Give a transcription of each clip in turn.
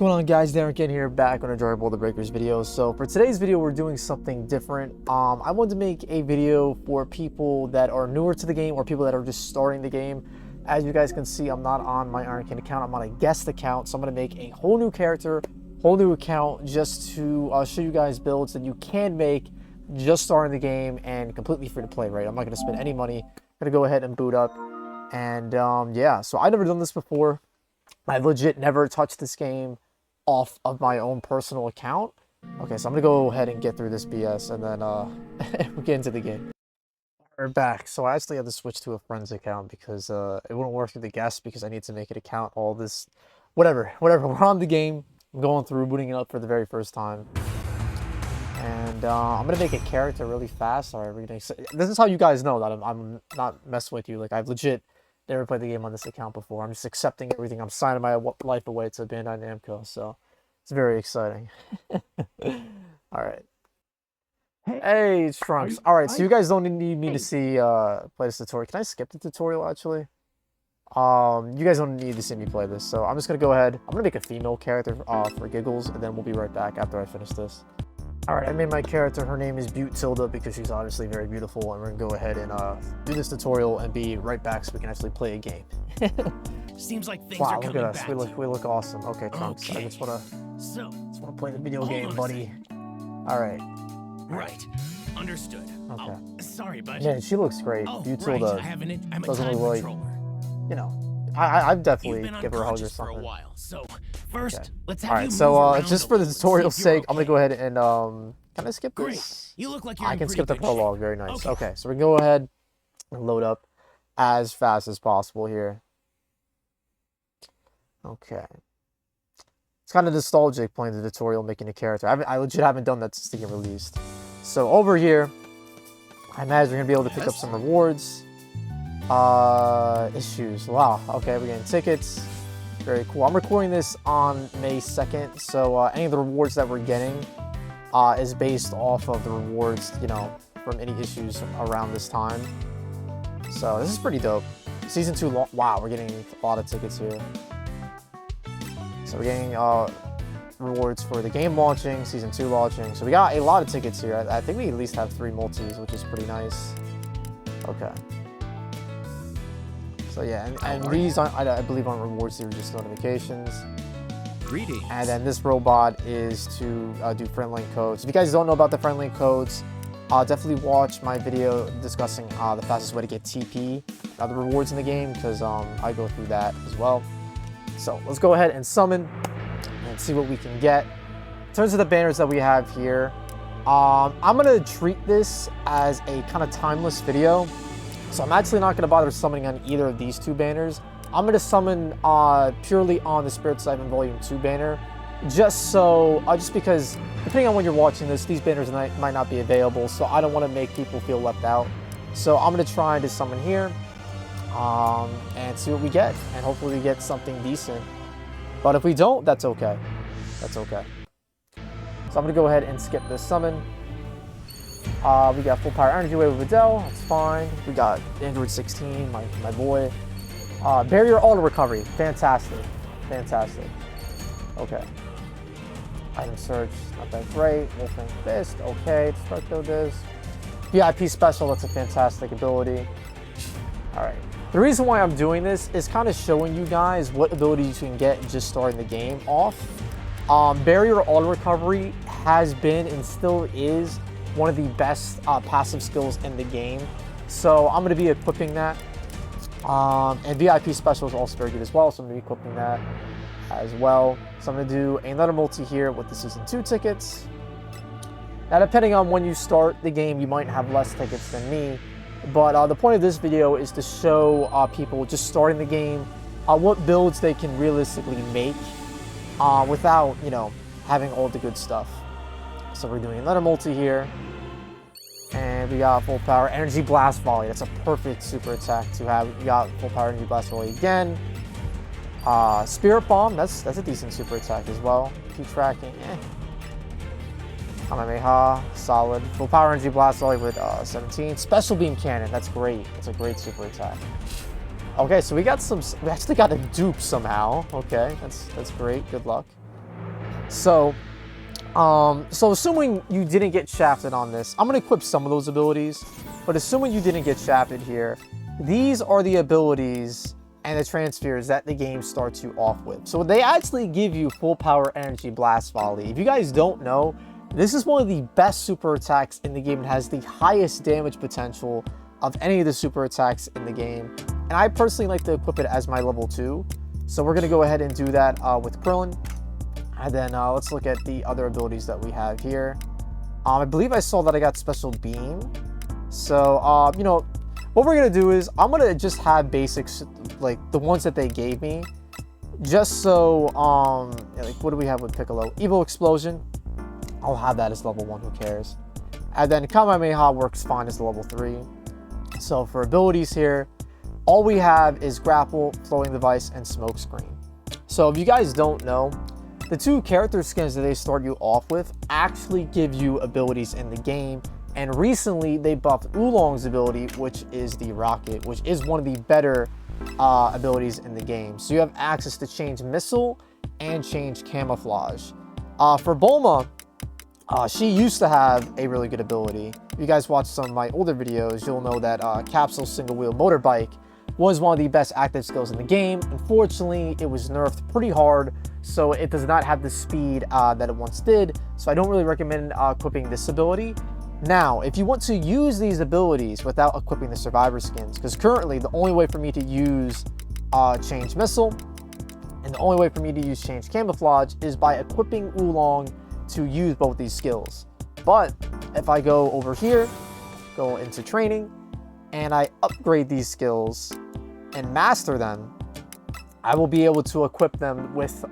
going on, guys? Ironcane here, back on Enjoyable the Breakers video. So for today's video, we're doing something different. I wanted to make a video for people that are newer to the game or people that are just starting the game. As you guys can see, I'm not on my Ironcane account, I'm on a guest account. So I'm going to make a whole new character, whole new account, just to show you guys builds that you can make just starting the game and completely free to play, right? I'm not going to spend any money. I'm going to go ahead and boot up. And yeah, so I've never done this before. I've legit never touched this game off of my own personal account. Okay, so I'm gonna go ahead and get through this BS and then we'll get into the game. We're back. So I actually had to switch to a friend's account because it wouldn't work through the guest because I need to make it account all this. Whatever. We're on the game. I'm going through, booting it up for the very first time. And I'm gonna make a character really fast. Sorry, this is how you guys know that I'm not messing with you. Like, I've legit never played the game on this account before. I'm just accepting everything. I'm signing my life away to Bandai Namco, so it's very exciting. All right. Hey, it's Trunks. All right, so you guys don't need me to see play this tutorial. Can I skip the tutorial actually? You guys don't need to see me play this, so I'm just gonna go ahead. I'm gonna make a female character for giggles, and then we'll be right back after I finish this. Alright, I made my character. Her name is Tilda because she's obviously very beautiful, and we're gonna go ahead and do this tutorial and be right back so we can actually play a game. Seems like things are coming back. Wow, look at us. We look awesome. Okay, Trunks. Okay. I just wanna play the video game, buddy. Alright. Right. Understood. Okay. Oh, sorry, bud. Man, she looks great. Tilda I'm doesn't look like, you know, I'd definitely give her a hug or something. For a while, so first, let's have Alright, so just for the tutorial's sake, I'm gonna go ahead and can I skip this? You look like you're I can skip the prologue. Very nice. Okay, so we can go ahead and load up as fast as possible here. Okay. It's kind of nostalgic playing the tutorial, making a character. I legit haven't done that since the game released. So over here, I imagine we're gonna be able to pick up some rewards. Issues. Wow. Okay, we're getting tickets. Very cool. I'm recording this on May 2nd, so any of the rewards that we're getting is based off of the rewards, you know, from any issues around this time. So this is pretty dope. Season 2, wow, we're getting a lot of tickets here. So we're getting rewards for the game launching, Season 2 launching. So we got a lot of tickets here. I think we at least have 3 multis, which is pretty nice. Okay. So yeah, and these, I believe, aren't rewards, these are just notifications. Greetings. And then this robot is to do friend link codes. If you guys don't know about the friend link codes, definitely watch my video discussing the fastest way to get TP, the rewards in the game, because I go through that as well. So let's go ahead and summon and see what we can get. In terms of the banners that we have here, I'm going to treat this as a kind of timeless video. So I'm actually not going to bother summoning on either of these 2 banners. I'm going to summon purely on the Spirit SAIYAN Volume 2 banner, just because depending on when you're watching this, these banners might not be available, so I don't want to make people feel left out. So I'm going to try to summon here and see what we get, and hopefully we get something decent. But if we don't, that's okay. That's okay. So I'm going to go ahead and skip this summon. We got full power energy wave with Adele, that's fine. We got Android 16, my boy. Barrier auto recovery, fantastic. Fantastic. Okay. Item search, not that great. Wolfing Fist, okay. Destructo this. VIP special, that's a fantastic ability. Alright. The reason why I'm doing this is kind of showing you guys what abilities you can get just starting the game off. Barrier auto recovery has been and still is one of the best passive skills in the game, so I'm going to be equipping that, and VIP special is also very good as well, so I'm going to be equipping that as well. So I'm going to do another multi here with the Season 2 tickets. Now, depending on when you start the game, you might have less tickets than me, but the point of this video is to show people just starting the game what builds they can realistically make without, you know, having all the good stuff. So we're doing another multi here, and we got full power energy blast volley. That's a perfect super attack to have. We got full power energy blast volley again. Spirit bomb, that's a decent super attack as well. Keep tracking. Kamehameha, solid. Full power energy blast volley with 17. Special beam cannon, that's great. That's a great super attack. Okay, so we actually got a dupe somehow. Okay, that's great. Good luck. So, so assuming you didn't get shafted on this, I'm going to equip some of those abilities, but assuming you didn't get shafted here, these are the abilities and the transfers that the game starts you off with. So they actually give you full power energy blast volley. If you guys don't know, this is one of the best super attacks in the game. It has the highest damage potential of any of the super attacks in the game. And I personally like to equip it as my level 2. So we're going to go ahead and do that with Krillin. And then let's look at the other abilities that we have here. I believe I saw that I got Special Beam. So, you know, what we're going to do is I'm going to just have basics, like the ones that they gave me. Just so, like, what do we have with Piccolo? Evil Explosion. I'll have that as level 1, who cares? And then Kamehameha works fine as level 3. So for abilities here, all we have is Grapple, Flowing Device, and Smokescreen. So if you guys don't know, the 2 character skins that they start you off with actually give you abilities in the game. And recently they buffed Oolong's ability, which is the Rocket, which is one of the better abilities in the game. So you have access to change Missile and change Camouflage. For Bulma, she used to have a really good ability. If you guys watch some of my older videos, you'll know that Capsule Single Wheel Motorbike was one of the best active skills in the game. Unfortunately, it was nerfed pretty hard, so it does not have the speed that it once did. So I don't really recommend equipping this ability. Now, if you want to use these abilities without equipping the Survivor skins, because currently the only way for me to use Change Missile and the only way for me to use Change Camouflage is by equipping Oolong to use both these skills. But if I go over here, go into training, and I upgrade these skills and master them, I will be able to equip them with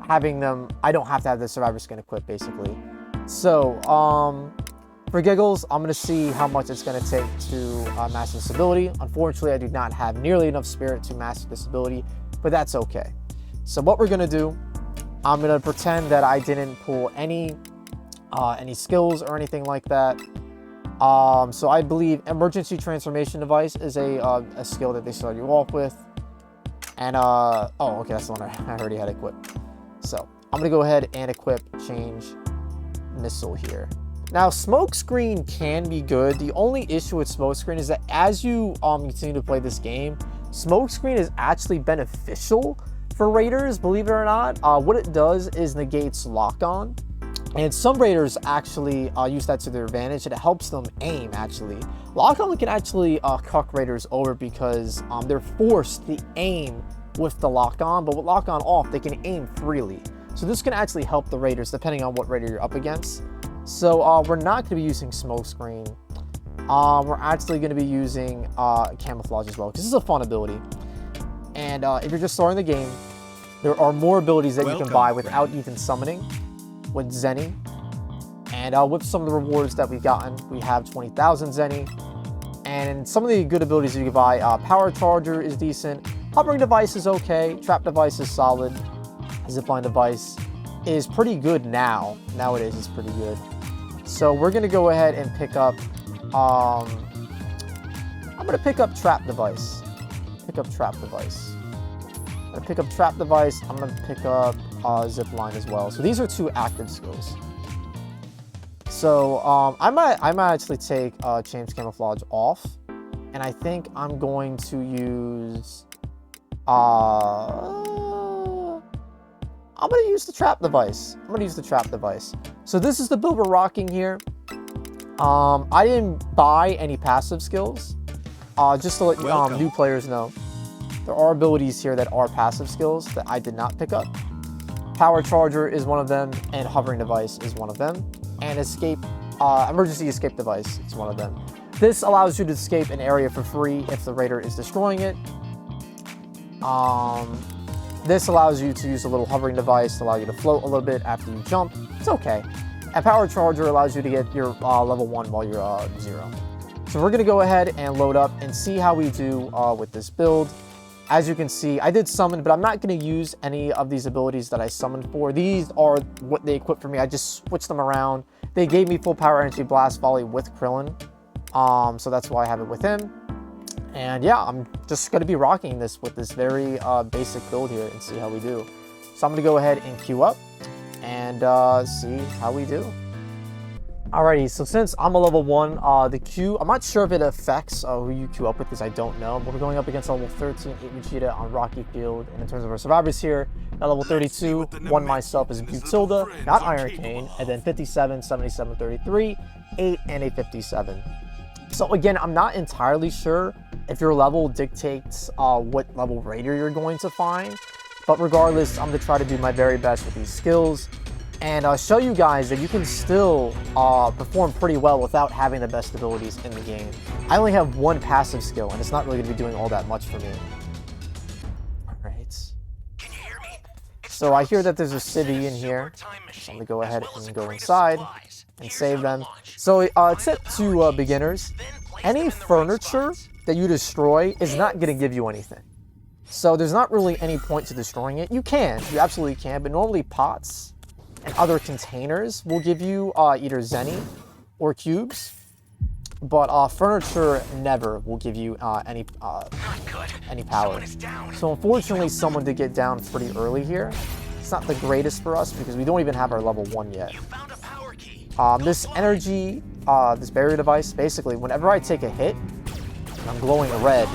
having them. I don't have to have the Survivor skin equipped, basically. So for giggles, I'm going to see how much it's going to take to master this ability. Unfortunately, I do not have nearly enough spirit to master this ability, but that's okay. So what we're going to do, I'm going to pretend that I didn't pull any skills or anything like that. So I believe Emergency Transformation Device is a skill that they start you off with. And, oh, okay, that's the one I already had equipped. So I'm going to go ahead and equip Change Missile here. Now, Smokescreen can be good. The only issue with Smokescreen is that as you continue to play this game, Smokescreen is actually beneficial for Raiders, believe it or not. What it does is negates lock-on. And some Raiders actually use that to their advantage, and it helps them aim, actually. Lock-on can actually cuck Raiders over because they're forced to aim with the lock-on, but with lock-on off, they can aim freely. So this can actually help the Raiders, depending on what Raider you're up against. So we're not going to be using Smokescreen. We're actually going to be using Camouflage as well, because this is a fun ability. And if you're just starting the game, there are more abilities that you can buy without even summoning with Zenny. And with some of the rewards that we've gotten, we have 20,000 Zenny. And some of the good abilities that you can buy, Power Charger is decent. Hovering Device is okay. Trap Device is solid. Zipline Device is pretty good now. Nowadays, it's pretty good. So we're going to go ahead and pick up, I'm going to pick up Trap Device. Pick up Trap Device. I'm going to pick up Trap Device. I'm going to pick up Zipline as well. So these are 2 active skills. So I might actually take Change Camouflage off. And I think I'm going to use, I'm going to use the Trap Device. I'm going to use the Trap Device. So this is the build we're rocking here. I didn't buy any passive skills. Just to let new players know, there are abilities here that are passive skills that I did not pick up. Power Charger is one of them, and Hovering Device is one of them. And Emergency Escape Device is one of them. This allows you to escape an area for free if the Raider is destroying it. This allows you to use a little hovering device to allow you to float a little bit after you jump. It's okay. And Power Charger allows you to get your level 1 while you're 0. So we're going to go ahead and load up and see how we do with this build. As you can see, I did summon, but I'm not going to use any of these abilities that I summoned for. These are what they equipped for me. I just switched them around. They gave me full power energy blast volley with Krillin. So that's why I have it with him. And yeah, I'm just going to be rocking this with this very basic build here and see how we do. So I'm going to go ahead and queue up. and see how we do. Alrighty, so since I'm a level 1, the Q, I'm not sure if it affects who you queue up with, because I don't know. But we're going up against level 13, 8 Vegeta on Rocky Field. And in terms of our survivors here, at level 32, one myself is Butilda, not Ironcane, and then 57, 77, 33, 8, and a 57. So again, I'm not entirely sure if your level dictates what level raider you're going to find. But regardless, I'm going to try to do my very best with these skills and show you guys that you can still perform pretty well without having the best abilities in the game. I only have one passive skill, and it's not really going to be doing all that much for me. Alright. So I hear that there's a civvy in here. So I'm going to go ahead and go inside and save them. So tip to beginners, any furniture that you destroy is not going to give you anything. So there's not really any point to destroying it. You absolutely can, but normally pots and other containers will give you either zenny or cubes, but furniture never will give you any power. So unfortunately, someone did get down pretty early here. It's not the greatest for us because we don't even have our level 1 yet. This energy, this barrier device, basically, whenever I take a hit and I'm glowing red,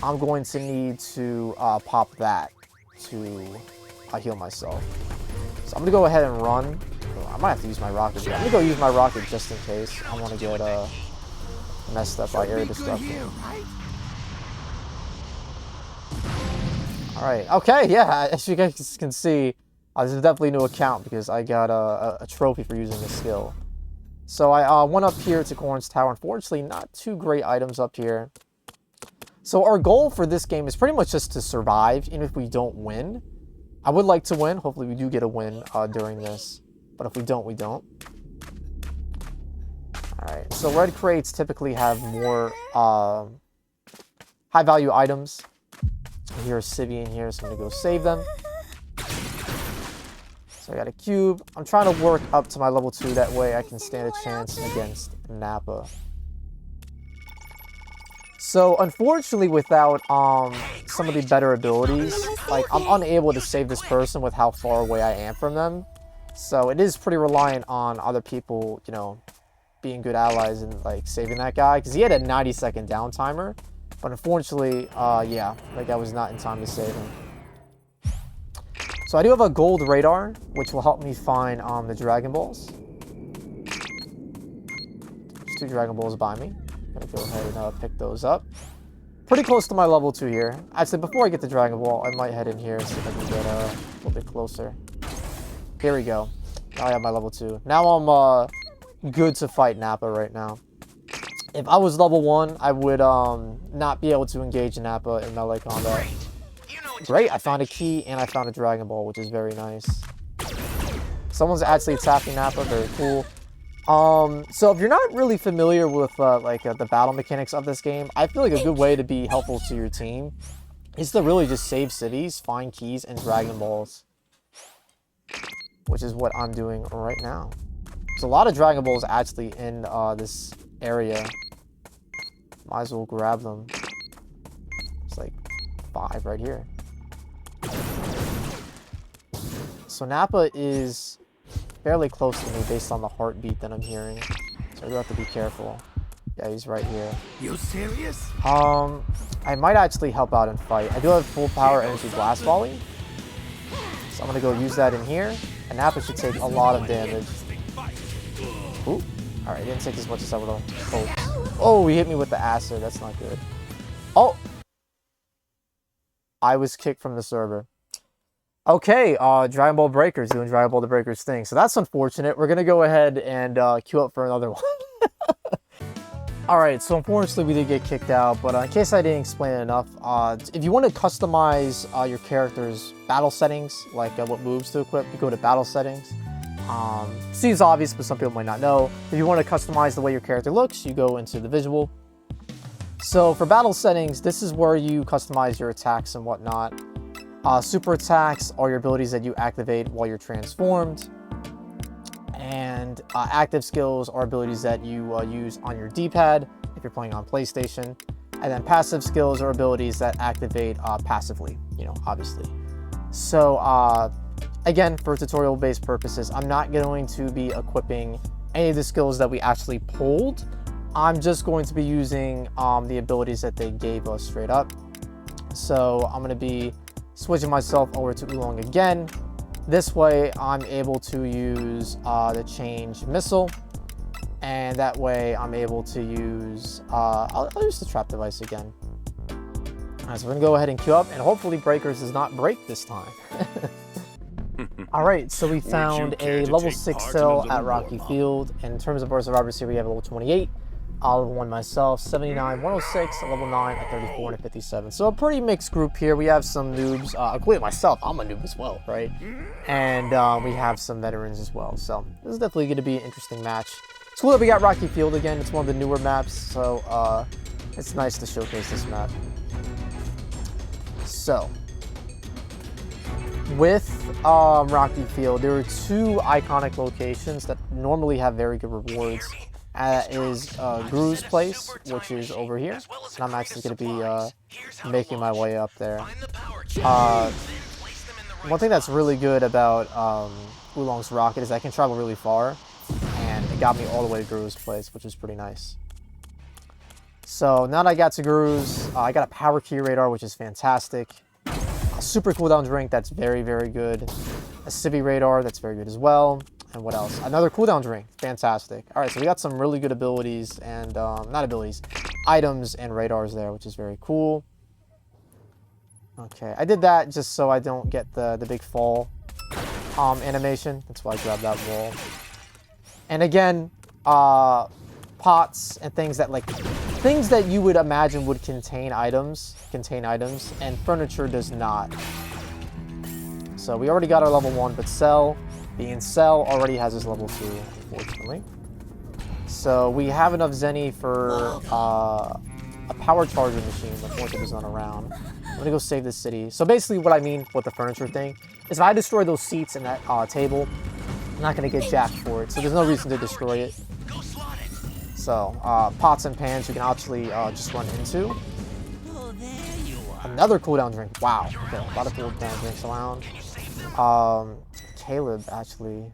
I'm going to need to pop that to heal myself. So I'm going to go ahead and run. I might have to use my rocket. I'm going to go use my rocket just in case. I want to get messed up by area destruction. Alright, okay, yeah, as you guys can see, this is definitely a new account because I got a trophy for using this skill. So I went up here to Corn's Tower. Unfortunately, not too great items up here. So our goal for this game is pretty much just to survive, even if we don't win. I would like to win. Hopefully we do get a win during this. But if we don't, we don't. Alright, so red crates typically have more high value items. Here's Civvy in here, so I'm going to go save them. So I got a cube. I'm trying to work up to my level 2. That way I can stand a chance against Nappa. So unfortunately, without some of the better abilities, like I'm unable to save this person with how far away I am from them. So it is pretty reliant on other people, you know, being good allies and like saving that guy, because he had a 90-second down timer. But unfortunately, yeah, like I was not in time to save him. So I do have a gold radar, which will help me find the Dragon Balls. There's 2 Dragon Balls by me. I'm gonna go ahead and pick those up. Pretty close to my level 2 here. Actually, before I get the Dragon Ball, I might head in here, see if I can get a little bit closer. Here we go. Now I have my level 2. Now I'm good to fight Nappa right now. If I was level 1, I would not be able to engage Nappa in melee combat. Great, I found a key and I found a Dragon Ball, which is very nice. Someone's actually attacking Nappa, very cool. So if you're not really familiar with the battle mechanics of this game, I feel like a good way to be helpful to your team is to really just save cities, find keys, and Dragon Balls. Which is what I'm doing right now. There's a lot of Dragon Balls actually in this area. Might as well grab them. It's like 5 right here. So Nappa is fairly close to me based on the heartbeat that I'm hearing. So I do have to be careful. Yeah, he's right here. You serious? I might actually help out and fight. I do have full power energy blast volley. So I'm gonna go use that in here. And Nappa should take a lot of damage. Ooh. Alright, didn't take as much as I would have hoped. Oh, he hit me with the acid. That's not good. Oh! I was kicked from the server. Okay, Dragon Ball Breakers doing Dragon Ball the Breakers thing. So that's unfortunate. We're going to go ahead and queue up for another one. Alright, so unfortunately we did get kicked out. But in case I didn't explain it enough, if you want to customize your character's battle settings, like what moves to equip, you go to battle settings. Seems obvious, but some people might not know. If you want to customize the way your character looks, you go into the visual. So for battle settings, this is where you customize your attacks and whatnot. Super attacks are your abilities that you activate while you're transformed. And active skills are abilities that you use on your D-pad if you're playing on PlayStation. And then passive skills are abilities that activate passively, you know, obviously. So again, for tutorial-based purposes, I'm not going to be equipping any of the skills that we actually pulled. I'm just going to be using the abilities that they gave us straight up. So I'm going to be switching myself over to Oolong again. This way, I'm able to use the change missile. And that way, I'm able to use, I'll use the trap device again. All right, so we're gonna go ahead and queue up, and hopefully Breakers does not break this time. All right, so we found a level 6 cell at Rocky Field. And in terms of our survivors here, we have level 28, level 1 myself, 79, 106, level 9 at 34 and 57. So a pretty mixed group here. We have some noobs, including myself. I'm a noob as well, right? And we have some veterans as well. So this is definitely gonna be an interesting match. It's cool that we got Rocky Field again. It's one of the newer maps, so it's nice to showcase this map. So, with Rocky Field, there are 2 iconic locations that normally have very good rewards. That is Gru's place, which is over here, and I'm actually going to be making my way up there. One thing that's really good about Oolong's rocket is I can travel really far, and it got me all the way to Gru's place, which is pretty nice. So now that I got to Gru's, I got a power key radar, which is fantastic. A super cooldown drink, that's very, very good. A civvy radar, that's very good as well. And what else? Another cooldown drink, fantastic. All right, so we got some really good abilities and, not abilities, items and radars there, which is very cool. Okay, I did that just so I don't get the big fall animation. That's why I grabbed that wall. And again, pots and things that you would imagine would contain items, and furniture does not. So we already got our level 1, but Cell, being Cell, already has his level 2, unfortunately. So we have enough Zenny for a power charger machine, but unfortunately is not around. I'm gonna go save this city. So basically what I mean with the furniture thing is if I destroy those seats and that table, I'm not gonna get jacked for it, so there's no reason to destroy it. So, pots and pans you can actually just run into. Another cooldown drink. Wow. Okay, a lot of cooldown drinks around. Caleb actually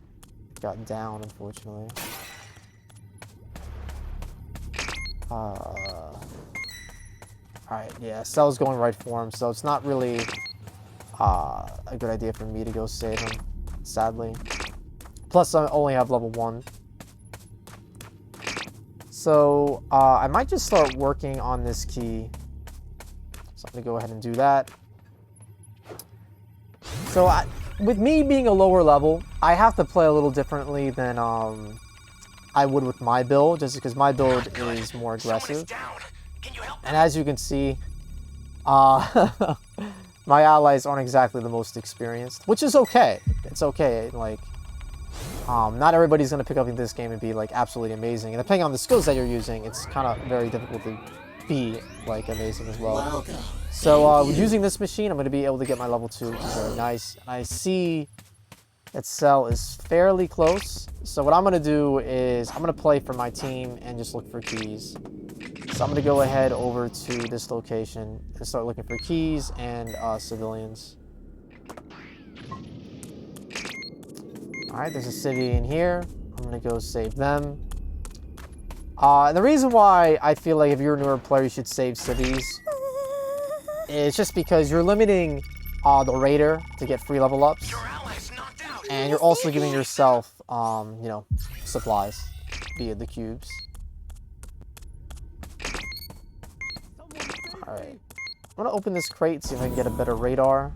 got down, unfortunately. Alright, yeah, Cell's going right for him, so it's not really a good idea for me to go save him, sadly. Plus, I only have level 1. So, I might just start working on this key. So I'm going to go ahead and do that. So, with me being a lower level, I have to play a little differently than I would with my build, just because my build is more aggressive. And as you can see, my allies aren't exactly the most experienced, which is okay. It's okay, like... not everybody's going to pick up in this game and be like absolutely amazing, and depending on the skills that you're using, it's kind of very difficult to be like amazing as well. So using this machine, I'm going to be able to get my level 2, which is very nice. And I see that Cell is fairly close, so what I'm going to do is I'm going to play for my team and just look for keys. So I'm going to go ahead over to this location and start looking for keys and civilians. Alright, there's a civvy in here. I'm going to go save them. And the reason why I feel like if you're a newer player, you should save civvies is just because you're limiting the raider to get free level ups. And you're also giving yourself, you know, supplies via the cubes. Alright. I'm going to open this crate, see if I can get a better radar.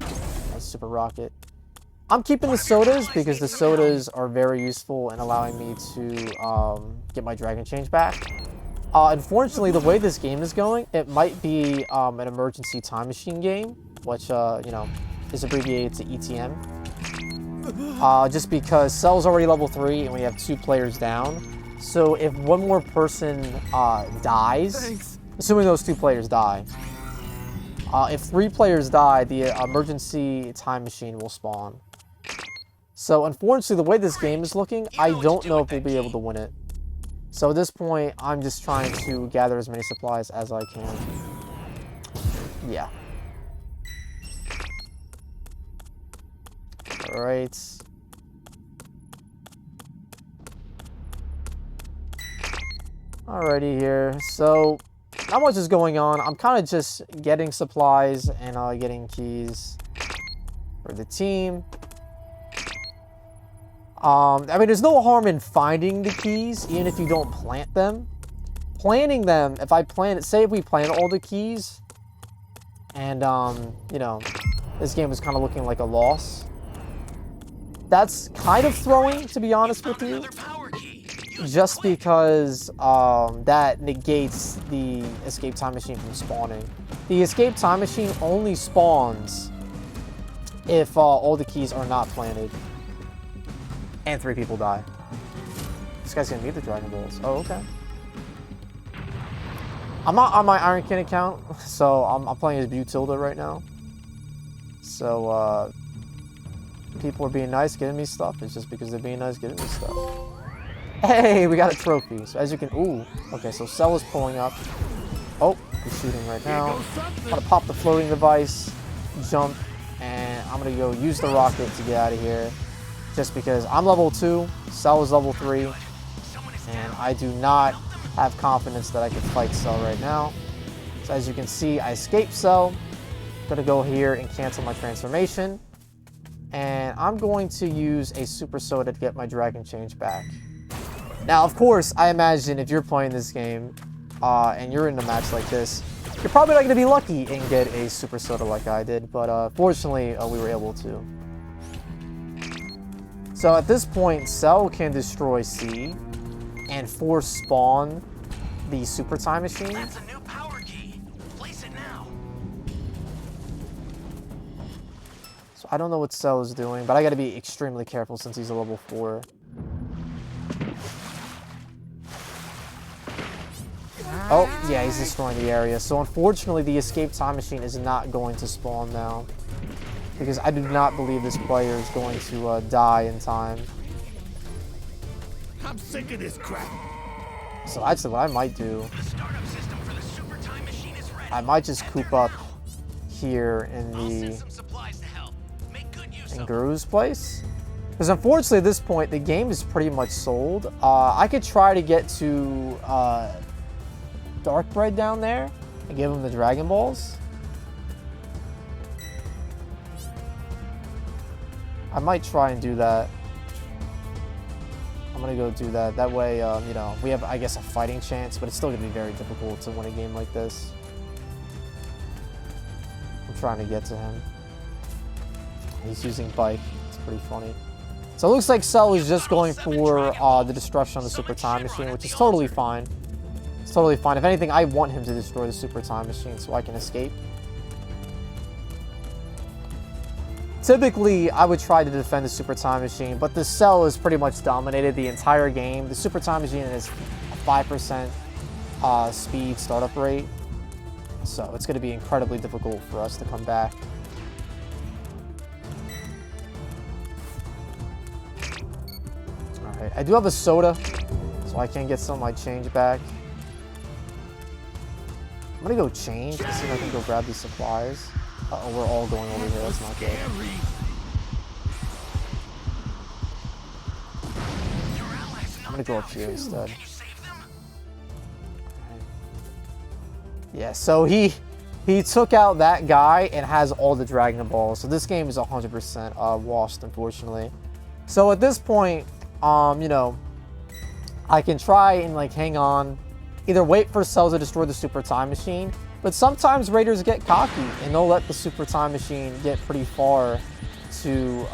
Nice super rocket. I'm keeping the sodas because the sodas are very useful in allowing me to get my dragon change back. Unfortunately, the way this game is going, it might be an emergency time machine game, which, you know, is abbreviated to ETM. Just because Cell's already level 3 and we have 2 players down. So if one more person dies, assuming those 2 players die, if 3 players die, the emergency time machine will spawn. So unfortunately, the way this game is looking, I don't know if we'll be able to win it. So at this point, I'm just trying to gather as many supplies as I can. Yeah. Alright. Alrighty here. So, not much is going on. I'm kind of just getting supplies and getting keys for the team. I mean, there's no harm in finding the keys, even if you don't plant them. Planting them, if I plant it, say if we plant all the keys, and, you know, this game is kind of looking like a loss. That's kind of throwing, to be honest with you. Just because that negates the escape time machine from spawning. The escape time machine only spawns if all the keys are not planted. And 3 people die. This guy's gonna need the Dragon Balls. Oh, okay. I'm not on my Ironcane account, so I'm playing as Butilda right now. So, people are being nice, giving me stuff. It's just because they're being nice, giving me stuff. Hey, we got a trophy. So as you can, ooh. Okay, so Cell is pulling up. Oh, he's shooting right now. I'm gonna pop the floating device, jump, and I'm gonna go use the rocket to get out of here. Just because I'm level 2, Cell is level 3, and I do not have confidence that I can fight Cell right now. So as you can see, I escaped Cell. Gonna go here and cancel my transformation. And I'm going to use a Super Soda to get my Dragon Change back. Now, of course, I imagine if you're playing this game and you're in a match like this, you're probably not going to be lucky and get a Super Soda like I did. But fortunately, we were able to. So at this point, Cell can destroy C and force spawn the Super Time Machine. That's a new power key. Place it now. So I don't know what Cell is doing, but I got to be extremely careful since he's a level 4. Oh, yeah, he's destroying the area. So unfortunately, the escape time machine is not going to spawn now. Because I do not believe this player is going to die in time. I'm sick of this crap. So actually, what I might do, The startup system for the super time machine is ready. I might just coop up here in I'll send the some supplies to help. Make good use of Guru's place. Because unfortunately, at this point, the game is pretty much sold. I could try to get to Dark Bread down there and give him the Dragon Balls. I might try and do that. I'm gonna go do that. That way, you know, we have, I guess, a fighting chance, but it's still gonna be very difficult to win a game like this. I'm trying to get to him. He's using Bike. It's pretty funny. So it looks like Cell is just going for the destruction of the Super Time Machine, which is totally fine. It's totally fine. If anything, I want him to destroy the Super Time Machine so I can escape. Typically, I would try to defend the Super Time Machine, but the Cell is pretty much dominated the entire game. The Super Time Machine is a 5% speed startup rate, so it's going to be incredibly difficult for us to come back. Alright, I do have a soda, so I can get some of my change back. I'm going to go change to see if I can go grab these supplies. Uh-oh, we're all going over here. That's not good. I'm gonna go up here instead. Yeah, so he took out that guy and has all the Dragon Balls. So this game is 100% washed, unfortunately. So at this point, you know, I can try and like hang on, either wait for Cell to destroy the Super Time Machine. But sometimes Raiders get cocky, and they'll let the Super Time Machine get pretty far to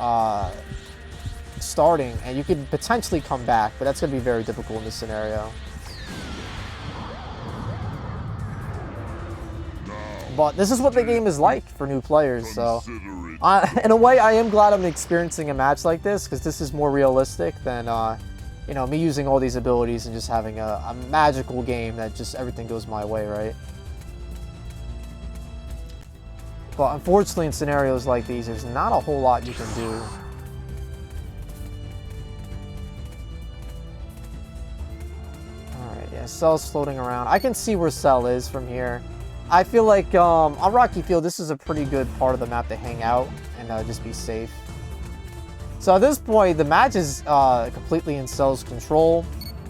starting, and you could potentially come back, but that's going to be very difficult in this scenario. But this is what the game is like for new players, so in a way, I am glad I'm experiencing a match like this, because this is more realistic than you know, me using all these abilities and just having a magical game that just everything goes my way, right? But unfortunately, in scenarios like these, there's not a whole lot you can do. Alright, yeah, Cell's floating around. I can see where Cell is from here. I feel like on Rocky Field, this is a pretty good part of the map to hang out and just be safe. So at this point, the match is completely in Cell's control.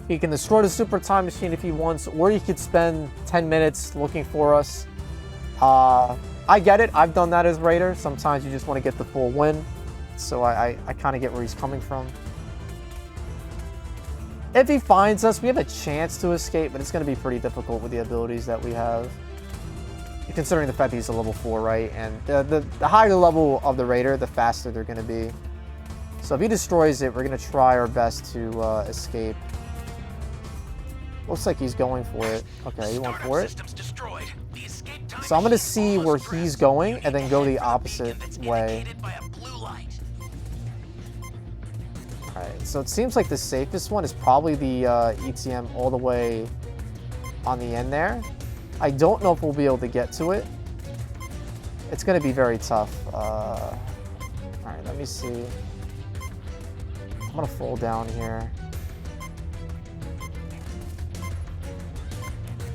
He can destroy the super time machine if he wants, or he could spend 10 minutes looking for us. I get it. I've done that as Raider. Sometimes you just want to get the full win. So I kind of get where he's coming from. If he finds us, we have a chance to escape, but it's going to be pretty difficult with the abilities that we have. Considering the fact that he's a level 4, right? And the higher the level of the Raider, the faster they're going to be. So if he destroys it, we're going to try our best to escape. Looks like he's going for it. Okay, he went for it. So I'm going to see where he's going and then go the opposite way. Alright, so it seems like the safest one is probably the ETM all the way on the end there. I don't know if we'll be able to get to it. It's going to be very tough. Alright, let me see. I'm going to fall down here.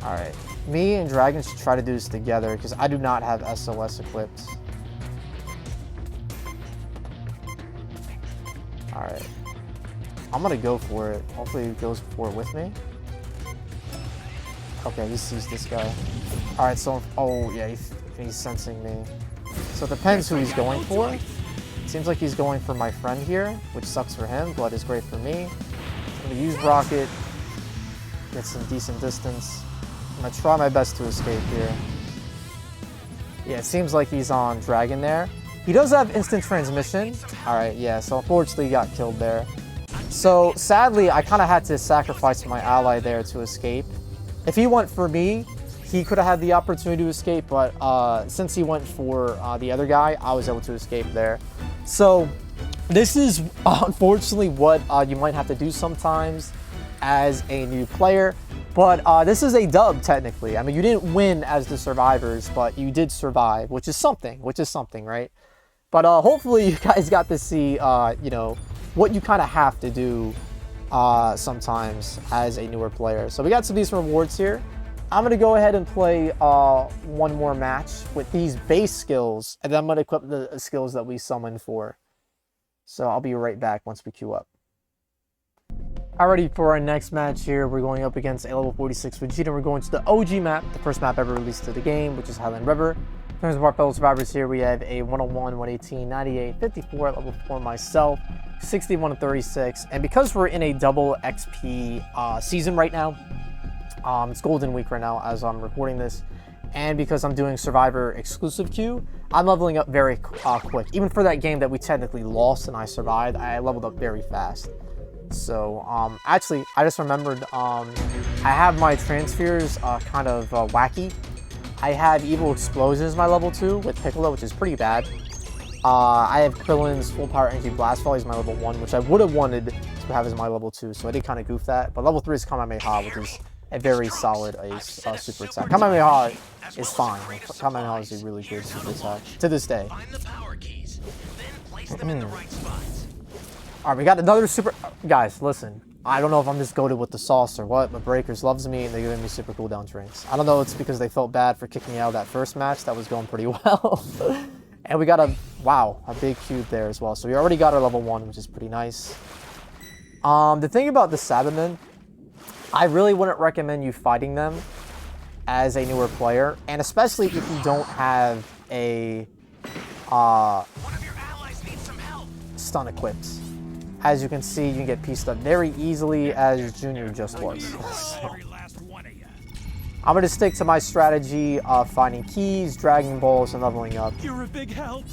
Alright, me and Dragon should try to do this together because I do not have SOS equipped. Alright. I'm gonna go for it. Hopefully he goes for it with me. Okay, he sees this guy. Alright, so... Oh, yeah, he's sensing me. So it depends who he's going for. Seems like he's going for my friend here, which sucks for him, but is great for me. I'm gonna use Rocket. Get some decent distance. I'm gonna try my best to escape here. Yeah, it seems like he's on Dragon there. He does have instant transmission. Alright, yeah, so unfortunately he got killed there. So, sadly, I kind of had to sacrifice my ally there to escape. If he went for me, he could have had the opportunity to escape, but since he went for the other guy, I was able to escape there. So, this is unfortunately what you might have to do sometimes as a new player. But this is a dub, technically. I mean, you didn't win as the survivors, but you did survive, which is something, right? But hopefully you guys got to see, you know, what you kind of have to do sometimes as a newer player. So we got some decent rewards here. I'm going to go ahead and play one more match with these base skills, and then I'm going to equip the skills that we summoned for. So I'll be right back once we queue up. Alrighty, for our next match here, we're going up against a level 46 Vegeta. We're going to the OG map, the first map ever released to the game, which is Highland River. In terms of our fellow survivors here, we have a 101, 118, 98, 54 at level 4 myself, 61 and 36. And because we're in a double XP season right now, it's Golden Week right now as I'm recording this, and because I'm doing Survivor exclusive queue, I'm leveling up very quick. Even for that game that we technically lost and I survived, I leveled up very fast. So, actually, I just remembered, I have my transfers kind of wacky. I have Evil Explosion as my level 2 with Piccolo, which is pretty bad. I have Krillin's Full Power Energy Blast Volley as my level 1, which I would have wanted to have as my level 2, so I did kind of goof that. But level 3 is Kamehameha, which is a very solid super attack. Kamehameha is fine. Kamehameha is a really good super attack to this day. Alright, we got another super... Guys, listen. I don't know if I'm just goated with the sauce or what, but Breakers loves me and they're giving me super cooldown drinks. I don't know, it's because they felt bad for kicking me out of that first match. That was going pretty well. And we got a big cube there as well. So we already got our level 1, which is pretty nice. The thing about the Cybermen, I really wouldn't recommend you fighting them as a newer player. And especially if you don't have a stun equipped. As you can see, you can get pieced up very easily, as Junior just was. So, I'm going to stick to my strategy of finding keys, dragging balls, and leveling up. You're a big help.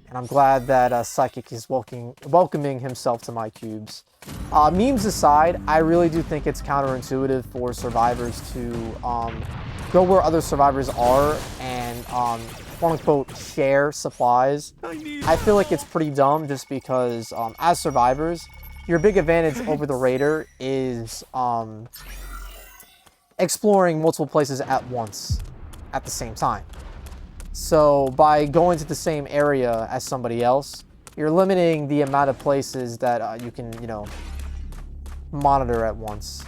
And I'm glad that Psychic is welcoming himself to my cubes. Memes aside, I really do think it's counterintuitive for survivors to go where other survivors are and quote-unquote share supplies. I feel like it's pretty dumb just because as survivors, your big advantage over the Raider is exploring multiple places at once at the same time. So by going to the same area as somebody else, you're limiting the amount of places that you can, you know, monitor at once.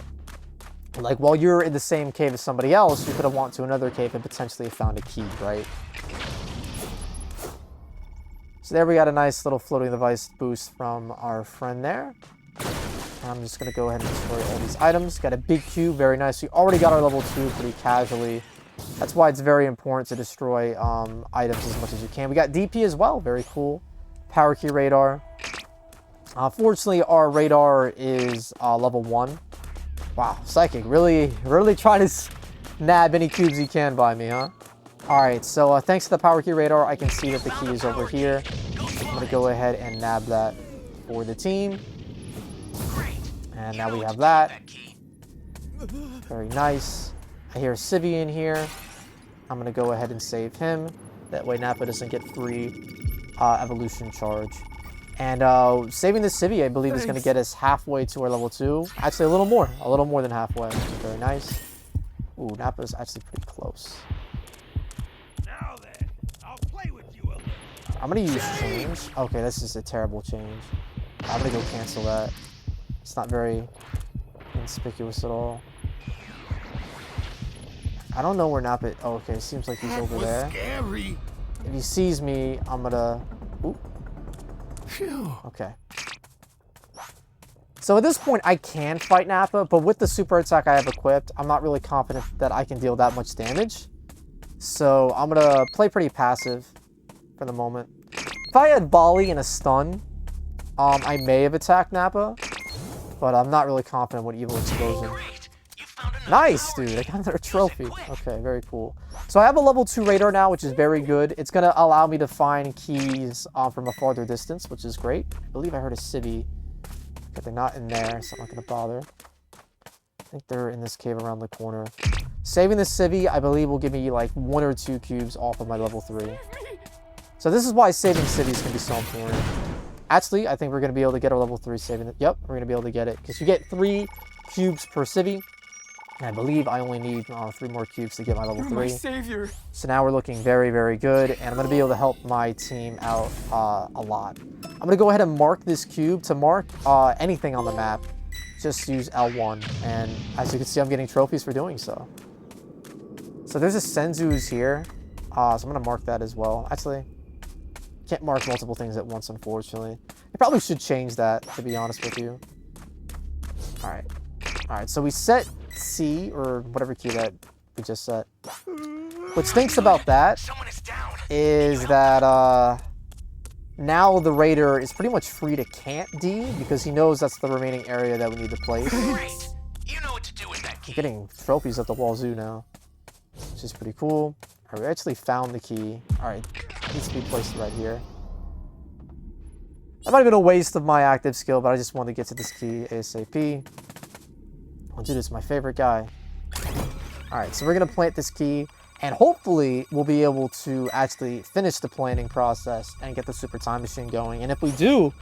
Like, while you're in the same cave as somebody else, you could have went to another cave and potentially found a key, right? So there we got a nice little floating device boost from our friend there. I'm just going to go ahead and destroy all these items. Got a big cube, very nice. We already got our level 2 pretty casually. That's why it's very important to destroy items as much as you can. We got DP as well, very cool. Power key radar. Fortunately, our radar is level 1. Wow, Psychic, really trying to nab any cubes you can by me, huh? Alright, so thanks to the power key radar, I can see that the key is over here. I'm going to go ahead and nab that for the team. And now we have that. Very nice. I hear Civvy in here. I'm going to go ahead and save him. That way Nappa doesn't get free evolution charge. And saving the Civvy, I believe, is going to get us halfway to our level 2. Actually, a little more than halfway. Very nice. Ooh, Nappa's actually pretty close. Now then, I'll play with you a little. I'm going to use change. Okay, this is a terrible change. I'm going to go cancel that. It's not very conspicuous at all. I don't know where Nappa... Oh, okay, seems like he's over there. Scary. If he sees me, I'm going to... Oop. Okay. So at this point, I can fight Nappa, but with the super attack I have equipped, I'm not really confident that I can deal that much damage. So I'm going to play pretty passive for the moment. If I had volley and a stun, I may have attacked Nappa, but I'm not really confident with Evil Explosion. Nice, dude. I got another trophy. Okay, very cool. So I have a level 2 radar now, which is very good. It's going to allow me to find keys from a farther distance, which is great. I believe I heard a Civvy, but they're not in there, so I'm not going to bother. I think they're in this cave around the corner. Saving the Civvy, I believe, will give me like 1 or 2 cubes off of my level 3. So this is why saving Civvies can be so important. Actually, I think we're going to be able to get our level 3 saving it. Yep, we're going to be able to get it, because you get 3 cubes per Civvy. And I believe I only need 3 more cubes to get my level 3. My savior. So now we're looking very, very good. And I'm going to be able to help my team out a lot. I'm going to go ahead and mark this cube. To mark anything on the map, just use L1. And as you can see, I'm getting trophies for doing so. So there's a Senzu's here. So I'm going to mark that as well. Actually, can't mark multiple things at once, unfortunately. I probably should change that, to be honest with you. All right, so we set C, or whatever key that we just set. What stinks about that is that now the Raider is pretty much free to camp D, because he knows that's the remaining area that we need to place. You know what to do with that key. I'm getting trophies at the wazoo now, which is pretty cool. All right, we actually found the key. All right, it needs to be placed right here. That might have been a waste of my active skill, but I just wanted to get to this key ASAP. Oh, dude, it's my favorite guy. All right, so we're going to plant this key, and hopefully we'll be able to actually finish the planting process and get the super time machine going. And if we do,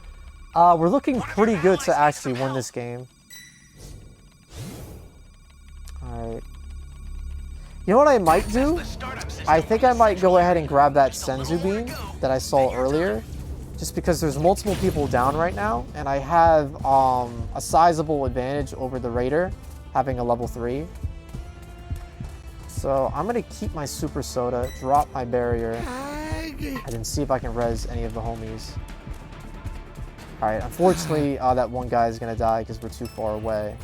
we're looking pretty good to actually win this game. All right. You know what I might do? I think I might go ahead and grab that Senzu beam that I saw earlier, just because there's multiple people down right now, and I have a sizable advantage over the Raider, having a level 3. So I'm going to keep my Super Soda, drop my barrier, and then see if I can res any of the homies. Alright, unfortunately, that one guy is going to die because we're too far away.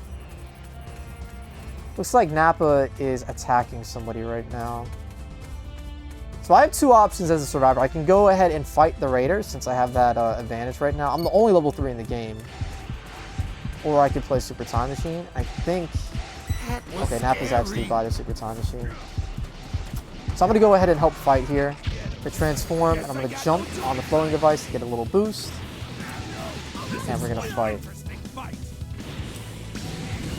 Looks like Nappa is attacking somebody right now. So I have 2 options as a survivor. I can go ahead and fight the Raider, since I have that advantage right now. I'm the only level 3 in the game. Or I could play Super Time Machine. I think... Okay, Nappa's actually by the Super Time Machine. So I'm going to go ahead and help fight here. To transform, and I'm going to jump on the floating device to get a little boost. And we're going to fight.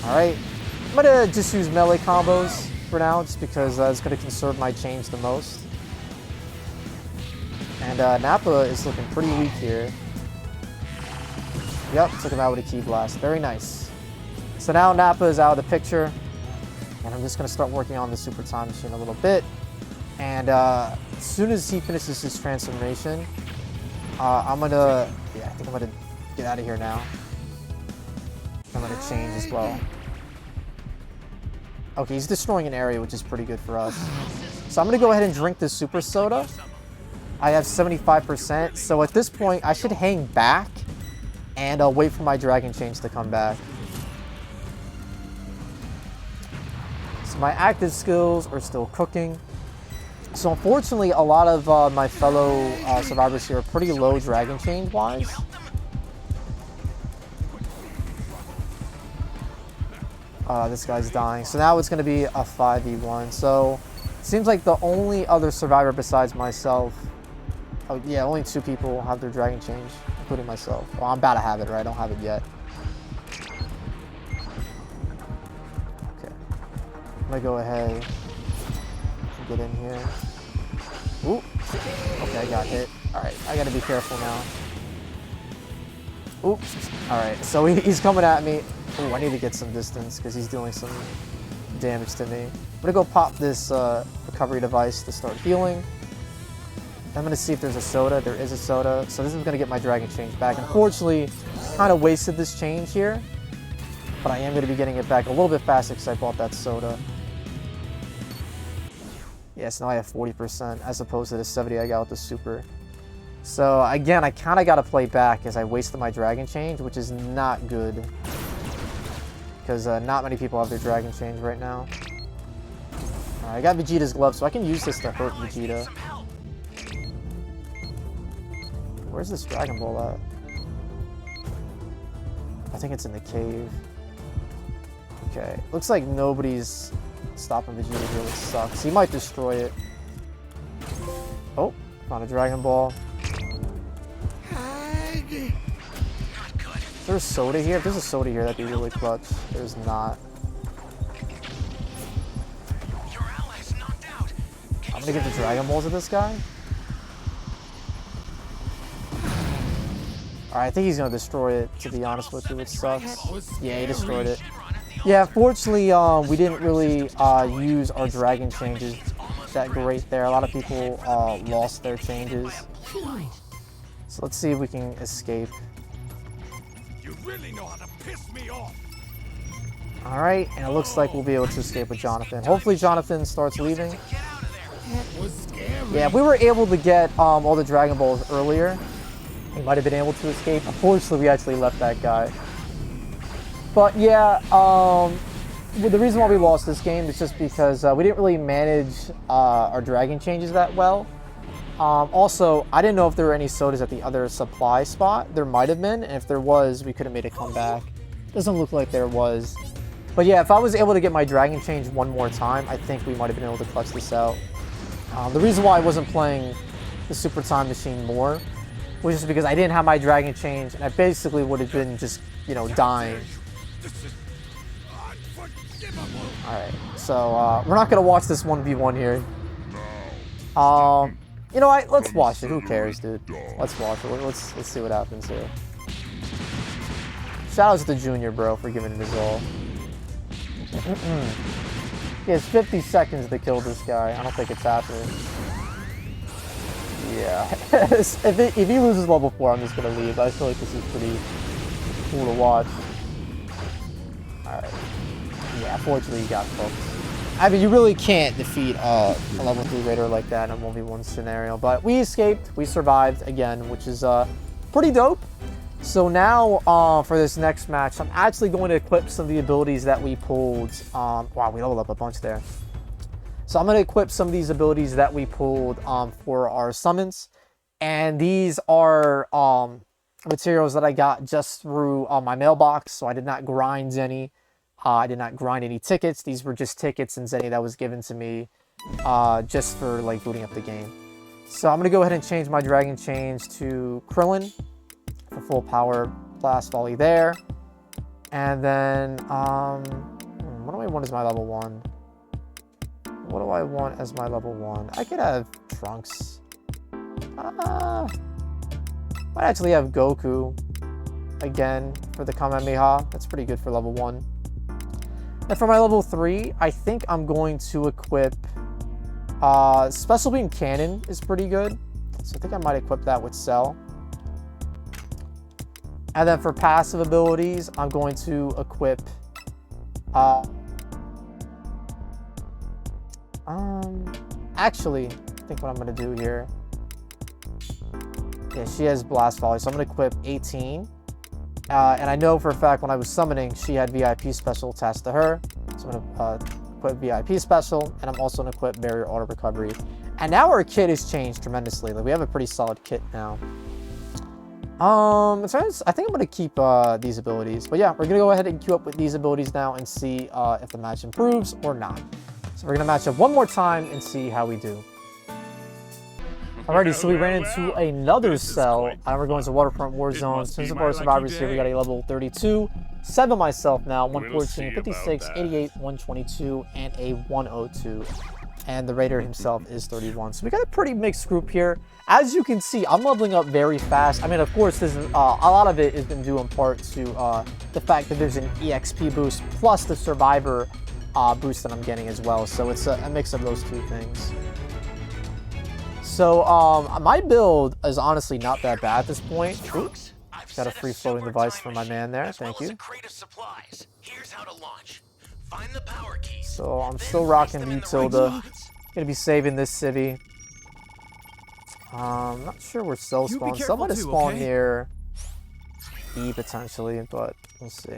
Alright. I'm going to just use melee combos for now, just because it's going to conserve my change the most. And Nappa is looking pretty weak here. Yep, took him out with a Ki Blast. Very nice. So now Nappa is out of the picture. And I'm just going to start working on the Super Time Machine a little bit. And as soon as he finishes his transformation, I'm going to... Yeah, I think I'm going to get out of here now. I'm going to change as well. Okay, he's destroying an area, which is pretty good for us. So I'm going to go ahead and drink this Super Soda. I have 75%. So at this point, I should hang back and wait for my Dragon Change to come back. So my active skills are still cooking. So unfortunately, a lot of my fellow survivors here are pretty low Dragon Change wise. This guy's dying. So now it's going to be a 5v1. So it seems like the only other survivor besides myself. Oh yeah, only 2 people have their Dragon Change, including myself. Well, I'm about to have it, right? I don't have it yet. Okay. I'm going to go ahead and get in here. Ooh. Okay, I got hit. Alright, I got to be careful now. Oops. Alright, so he's coming at me. Ooh, I need to get some distance because he's doing some damage to me. I'm going to go pop this recovery device to start healing. I'm going to see if there's a soda. There is a soda. So this is going to get my Dragon Change back. Unfortunately, kind of wasted this change here. But I am going to be getting it back a little bit faster because I bought that soda. Yes, now I have 40% as opposed to the 70 I got with the super. So again, I kind of got to play back as I wasted my Dragon Change, which is not good. Because not many people have their Dragon Change right now. Alright, I got Vegeta's glove, so I can use this to hurt Vegeta. Where's this Dragon Ball at? I think it's in the cave. Okay, looks like nobody's stopping Vegeta here, which sucks. He might destroy it. Oh, found a Dragon Ball. Is there a soda here? If there's a soda here, that'd be really clutch. There's not. I'm gonna get the Dragon Balls of this guy. Alright, I think he's gonna destroy it, to be honest with you, which sucks. Yeah, he destroyed it. Yeah, fortunately, we didn't really use our Dragon Changes that great there. A lot of people lost their changes. So let's see if we can escape. You really know how to piss me off. Alright, and it looks like we'll be able to escape with Jonathan. Hopefully Jonathan starts leaving. Yeah, if we were able to get all the Dragon Balls earlier, he might have been able to escape. Unfortunately, we actually left that guy. But yeah, the reason why we lost this game is just because we didn't really manage our Dragon Changes that well. Also, I didn't know if there were any sodas at the other supply spot. There might have been, and if there was, we could have made a comeback. Doesn't look like there was. But yeah, if I was able to get my Dragon Change one more time, I think we might have been able to clutch this out. The reason why I wasn't playing the Super Time Machine more was just because I didn't have my Dragon Change, and I basically would have been just, you know, dying. Alright, so we're not going to watch this 1v1 here. You know what? Let's watch it. Who cares, dude? Let's watch it. Let's see what happens here. Shout out to the Junior, bro, for giving it his all. He has 50 seconds to kill this guy. I don't think it's happening. Yeah. if he loses level 4, I'm just going to leave. I feel like this is pretty cool to watch. Alright. Yeah, unfortunately, he got cooked. I mean, you really can't defeat a level 3 raider like that in a 1v1 scenario. But we escaped. We survived again, which is pretty dope. So now, for this next match, I'm actually going to equip some of the abilities that we pulled. Wow, we leveled up a bunch there. So I'm going to equip some of these abilities that we pulled for our summons. And these are materials that I got just through my mailbox. So I did not grind any. I did not grind any tickets. These were just tickets and Zenny that was given to me just for like booting up the game. So I'm going to go ahead and change my Dragon Change to Krillin for full power blast volley there. And then, what do I want as my level 1? What do I want as my level 1? I could have Trunks. Might actually have Goku again for the Kamehameha. That's pretty good for level 1. And for my level 3, I think I'm going to equip Special Beam Cannon is pretty good. So I think I might equip that with Cell. And then for passive abilities, I'm going to equip actually, I think what I'm going to do here Yeah, she has Blast Volley, so I'm going to equip 18. And I know for a fact when I was summoning, she had VIP Special attached to her. So I'm going to equip VIP Special, and I'm also going to equip Barrier Auto Recovery. And now our kit has changed tremendously. Like, we have a pretty solid kit now. I think I'm going to keep these abilities. But yeah, we're going to go ahead and queue up with these abilities now and see if the match improves or not. So we're going to match up one more time and see how we do. Alrighty, so we ran into another cell. We're going to Waterfront Warzone. Since the part survivors here, we got a level 32. 7 myself now, 114, 56, 88, 122, and a 102. And the Raider himself is 31. So we got a pretty mixed group here. As you can see, I'm leveling up very fast. I mean, of course, this is, a lot of it has been due in part to the fact that there's an EXP boost plus the Survivor boost that I'm getting as well. So it's a mix of those two things. So my build is honestly not that bad at this point. Oops. Got a free floating device for my man there. Thank you. So I'm still rocking Utilda. Gonna be saving this civvy. Not sure where cell spawn. Cell might have spawned near E potentially, but we'll see.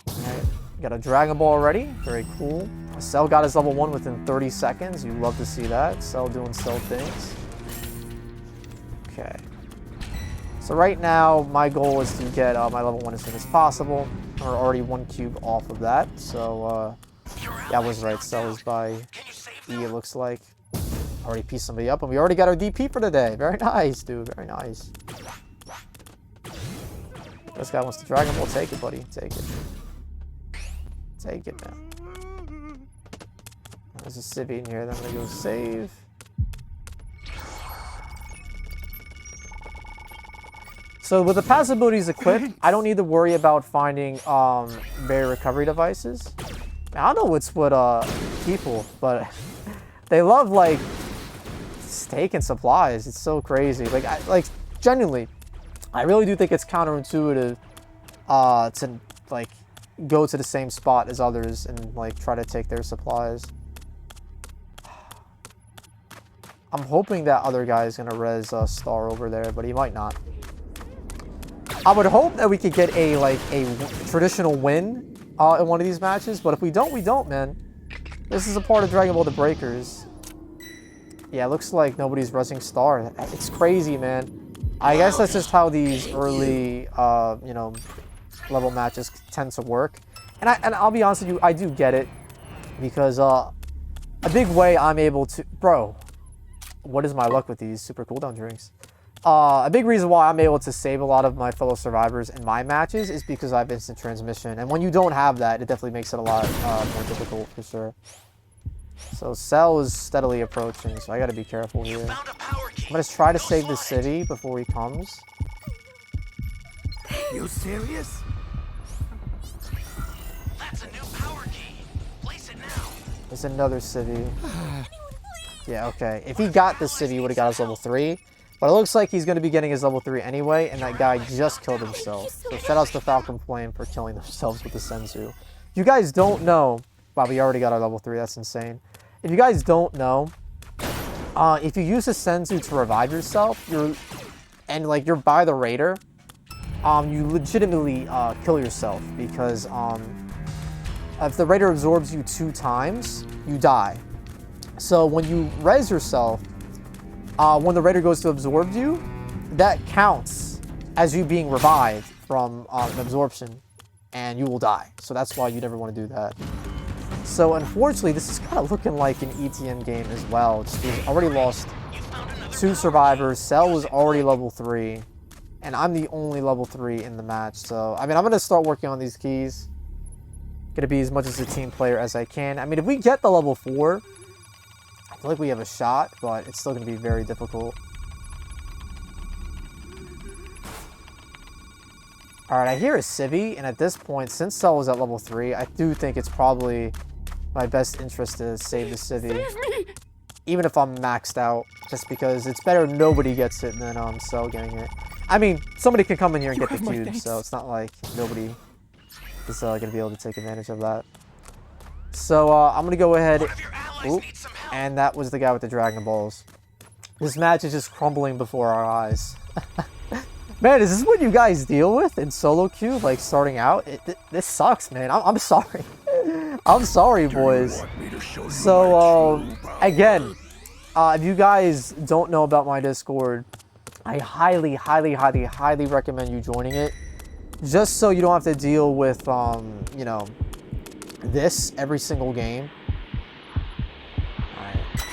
Alright, got a Dragon Ball already. Very cool. Cell got his level 1 within 30 seconds. You love to see that. Cell doing Cell things. Okay. So right now, my goal is to get my level 1 as soon as possible. We're already 1 cube off of that. So, yeah, I was right. Cell is by E, it looks like. Already pieced somebody up, and we already got our DP for the day. Very nice, dude. Very nice. This guy wants to Dragon Ball. Take it, buddy. Take it. Take it, man. There's a civvy in here. Then I'm going to go save. So with the passive abilities equipped, I don't need to worry about finding barrier recovery devices. I don't know what's with people, but they love like taking supplies. It's so crazy. Like genuinely, I really do think it's counterintuitive to like go to the same spot as others and like try to take their supplies. I'm hoping that other guy is gonna res Star over there, but he might not. I would hope that we could get a traditional win in one of these matches, but if we don't, we don't, man. This is a part of Dragon Ball The Breakers. Yeah, it looks like nobody's resing Star. It's crazy, man. I guess that's just how these early, you know, level matches tend to work. And I'll be honest with you, I do get it, because a big way I'm able to, bro. What is my luck with these super cooldown drinks? A big reason why I'm able to save a lot of my fellow survivors in my matches is because I have instant transmission. And when you don't have that, it definitely makes it a lot more difficult for sure. So Cell is steadily approaching, so I gotta be careful here. I'm gonna try to save the city before he comes. You serious? That's a new power key. Place it now. There's another city. Yeah, okay. If he got this city, he would have got his level 3. But it looks like he's going to be getting his level 3 anyway, and that guy just killed himself. So shoutouts to Falcon Flame for killing themselves with the Senzu. If you guys don't know... Wow, we already got our level 3. That's insane. If you guys don't know, if you use a Senzu to revive yourself, you're by the Raider, you legitimately kill yourself. Because if the Raider absorbs you 2 times, you die. So when you res yourself, when the Raider goes to absorb you, that counts as you being revived from an absorption, and you will die. So that's why you never want to do that. So unfortunately, this is kind of looking like an ETN game as well. Just we've already lost 2 survivors. Cell was already level 3, and I'm the only level 3 in the match. So, I mean, I'm going to start working on these keys. Going to be as much as a team player as I can. I mean, if we get the level 4... I feel like we have a shot, but it's still going to be very difficult. Alright, I hear a civvy, and at this point, since Cell was at level 3, I do think it's probably my best interest to save the civvy. Even if I'm maxed out, just because it's better nobody gets it than Cell getting it. I mean, somebody can come in here and get the cube, so it's not like nobody is going to be able to take advantage of that. So, I'm going to go ahead... Oop, and that was the guy with the Dragon Balls. This match is just crumbling before our eyes. Man, is this what you guys deal with in solo queue, like starting out? This sucks, man. I'm sorry. I'm sorry, boys. So, again, if you guys don't know about my Discord, I highly, highly, highly, highly recommend you joining it. Just so you don't have to deal with, you know, this every single game.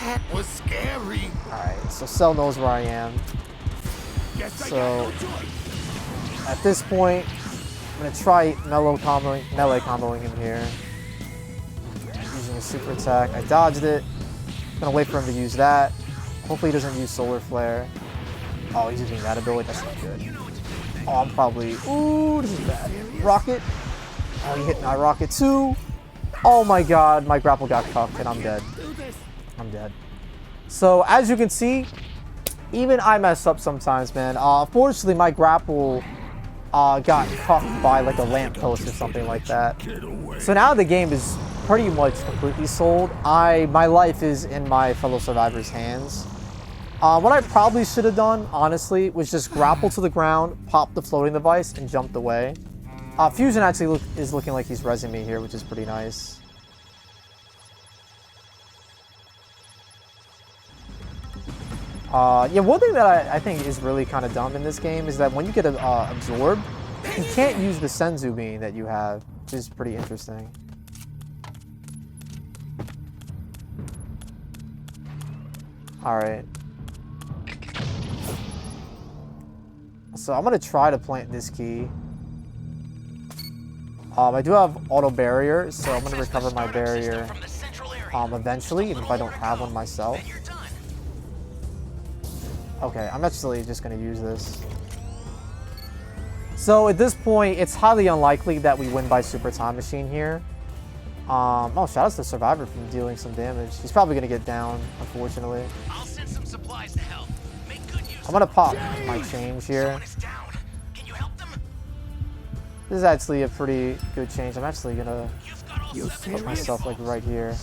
That was scary. Alright, so Cell knows where I am. So, at this point, I'm going to try melee comboing him here. Using a super attack. I dodged it. I'm going to wait for him to use that. Hopefully he doesn't use Solar Flare. Oh, he's using that ability. That's not good. Oh, I'm probably... Ooh, this is bad. Rocket. Oh, he hit my rocket too. Oh my god, my grapple got cuffed and I'm dead. I'm dead. So, as you can see, even I mess up sometimes, man. Unfortunately, my grapple got cuffed by like a lamppost or something like that. So now the game is pretty much completely sold. My life is in my fellow survivors' hands. What I probably should have done, honestly, was just grapple to the ground, pop the floating device, and jumped away. Fusion actually is looking like he's rezzing me here, which is pretty nice. Yeah, one thing that I think is really kind of dumb in this game is that when you get absorbed, you can't use the Senzu bean that you have, which is pretty interesting. Alright. So I'm going to try to plant this key. I do have auto barrier, so I'm going to recover my barrier eventually, even if I don't have one myself. Okay, I'm actually just going to use this. So at this point, it's highly unlikely that we win by Super Time Machine here. Oh, shout out to the Survivor for dealing some damage. He's probably going to get down, unfortunately. I'll send some supplies to help. Make good use. I'm going to pop my change here. Can you help them? This is actually a pretty good change. I'm actually going to put myself like right here.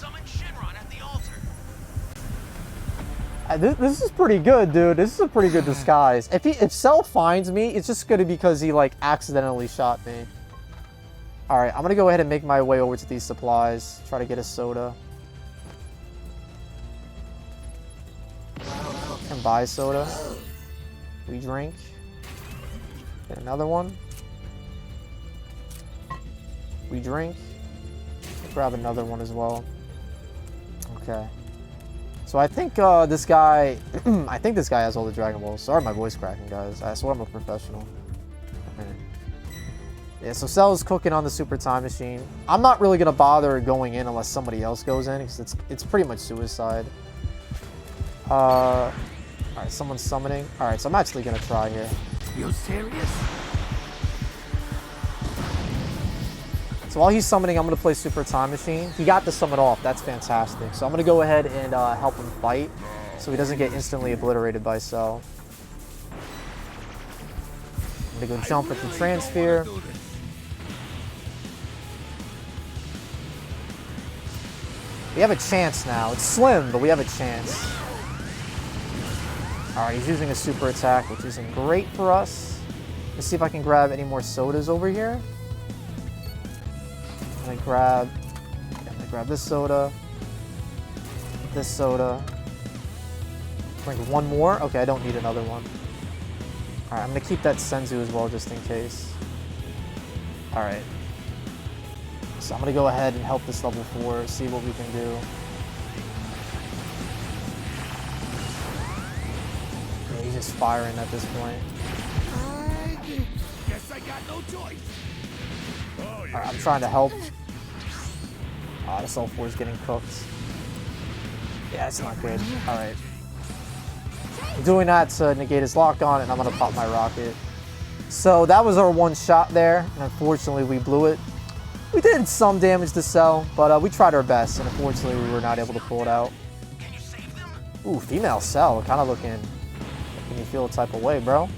This is pretty good, dude. This is a pretty good disguise. If Cell finds me, it's just gonna be because he like accidentally shot me. All right, I'm gonna go ahead and make my way over to these supplies. Try to get a soda. And buy soda. We drink. Get another one. We drink. Grab another one as well. Okay. So I think this guy, I think this guy has all the Dragon Balls. Sorry, my voice cracking, guys. I swear I'm a professional. Yeah, so Cell's cooking on the Super Time Machine. I'm not really gonna bother going in unless somebody else goes in, because it's pretty much suicide. All right, someone's summoning. All right, so I'm actually gonna try here. You serious? So while he's summoning, I'm going to play Super Time Machine. He got the summon off. That's fantastic. So I'm going to go ahead and help him fight so he doesn't get instantly obliterated by Cell. I'm going to go jump with the Transfer. We have a chance now. It's slim, but we have a chance. Alright, he's using a super attack, which isn't great for us. Let's see if I can grab any more sodas over here. I'm gonna grab this soda. This soda. Drink one more. Okay, I don't need another one. Alright, I'm gonna keep that Senzu as well, just in case. Alright. So I'm gonna go ahead and help this level 4, see what we can do. Yeah, he's just firing at this point. Guess I got no choice. Alright, I'm trying to help. This L4 is getting cooked. Yeah, it's not good. Alright. I'm doing that to negate his lock on, and I'm gonna pop my rocket. So that was our one shot there, and unfortunately we blew it. We did some damage to Cell, but we tried our best, and unfortunately we were not able to pull it out. Can you save them? Ooh, female Cell, kind of making me feel a type of way, bro.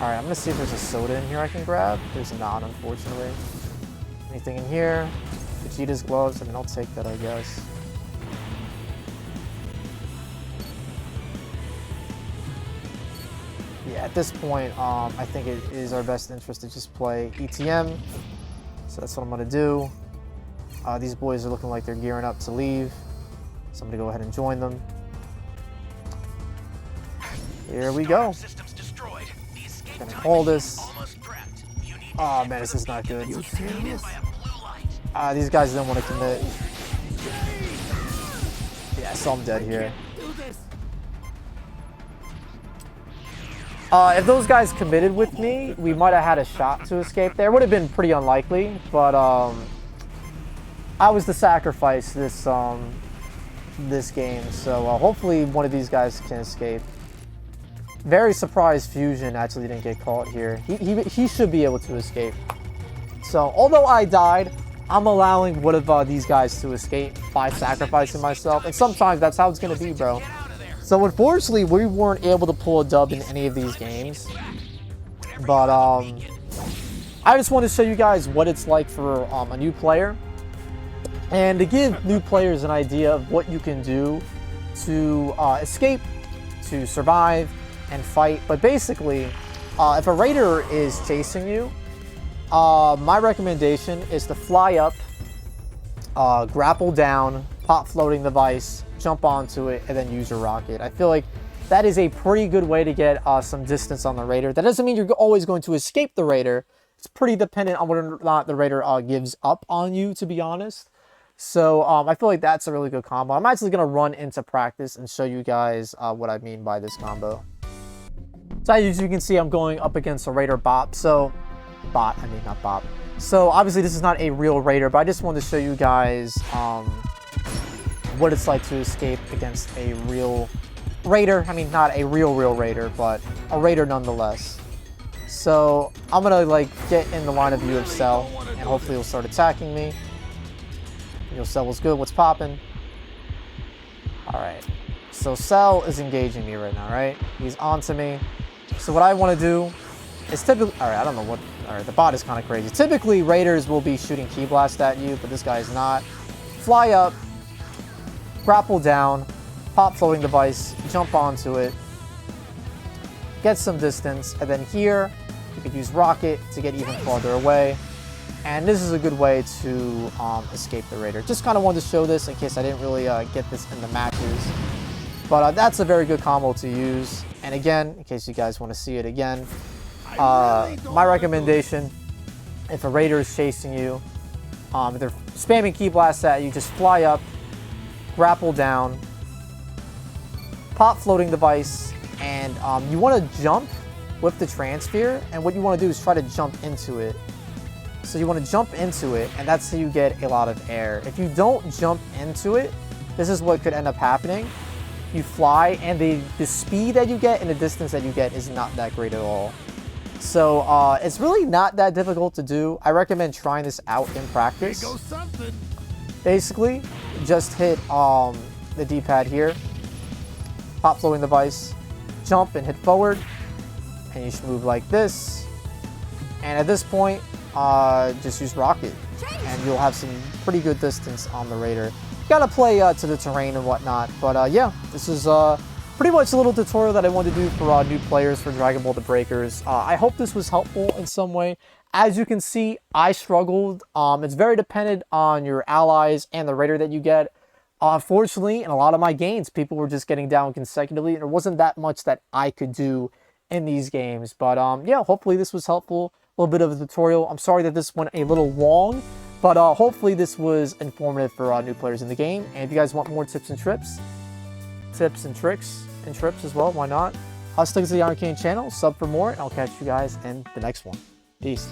Alright, I'm gonna see if there's a soda in here I can grab. There's not, unfortunately. Anything in here? Vegeta's gloves, I mean, I'll take that, I guess. at this point, I think it is our best interest to just play ETM. So that's what I'm gonna do. These boys are looking like they're gearing up to leave. So I'm gonna go ahead and join them. Here we go. Gonna call this. Oh man, this is not good. These guys don't want to commit. Yeah, so I'm dead here. If those guys committed with me, we might have had a shot to escape there. Would have been pretty unlikely, but I was the sacrifice this game, so hopefully one of these guys can escape. Very surprised Fusion actually didn't get caught here. He should be able to escape. So although I died, I'm allowing one of these guys to escape by sacrificing myself, and sometimes that's how it's gonna be, bro. So unfortunately, we weren't able to pull a dub in any of these games. But I just want to show you guys what it's like for a new player, and to give new players an idea of what you can do to escape, to survive, and fight. But basically, if a raider is chasing you, my recommendation is to fly up, grapple down, pop floating device, jump onto it, and then use your rocket. I feel like that is a pretty good way to get some distance on the raider. That doesn't mean you're always going to escape the raider. It's pretty dependent on whether or not the raider gives up on you, to be honest. So I feel like that's a really good combo. I'm actually going to run into practice and show you guys what I mean by this combo. So as you can see, I'm going up against a raider bot. So not bot. So obviously this is not a real raider, but I just wanted to show you guys what it's like to escape against a real raider. I mean, not a real raider, but a raider nonetheless. So I'm gonna like get in the line of view of Cell, and hopefully he'll start attacking me. Cell was good. What's popping? All right. So Cell is engaging me right now, right? He's onto me. So what I want to do is typically, all right, I don't know what. All right, the bot is kind of crazy. Typically, raiders will be shooting Ki Blast at you, but this guy is not. Fly up, grapple down, pop floating device, jump onto it, get some distance, and then here you could use rocket to get even farther away. And this is a good way to escape the raider. Just kind of wanted to show this in case I didn't really get this in the matches. But that's a very good combo to use. And again, in case you guys want to see it again, my recommendation, if a raider is chasing you, if they're spamming Ki Blast at you, just fly up, grapple down, pop floating device, and you want to jump with the transfer, and what you want to do is try to jump into it. So you want to jump into it, and that's how you get a lot of air. If you don't jump into it, this is what could end up happening. You fly, and the speed that you get and the distance that you get is not that great at all. So it's really not that difficult to do. I recommend trying this out in practice. Here goes something. Basically, just hit the D-pad here, pop floating device, jump and hit forward, and you should move like this. And at this point, just use rocket, and you'll have some pretty good distance on the raider. You gotta play to the terrain and whatnot, but yeah, this is pretty much a little tutorial that I wanted to do for new players for Dragon Ball: The Breakers. I hope this was helpful in some way. As you can see, I struggled. It's very dependent on your allies and the raider that you get. Unfortunately, in a lot of my games, people were just getting down consecutively, and there wasn't that much that I could do in these games. But yeah, hopefully this was helpful. A little bit of a tutorial. I'm sorry that this went a little long, but hopefully this was informative for new players in the game. And if you guys want more tips and tricks as well, why not? Stick to the Ironcane channel, sub for more, and I'll catch you guys in the next one. Peace.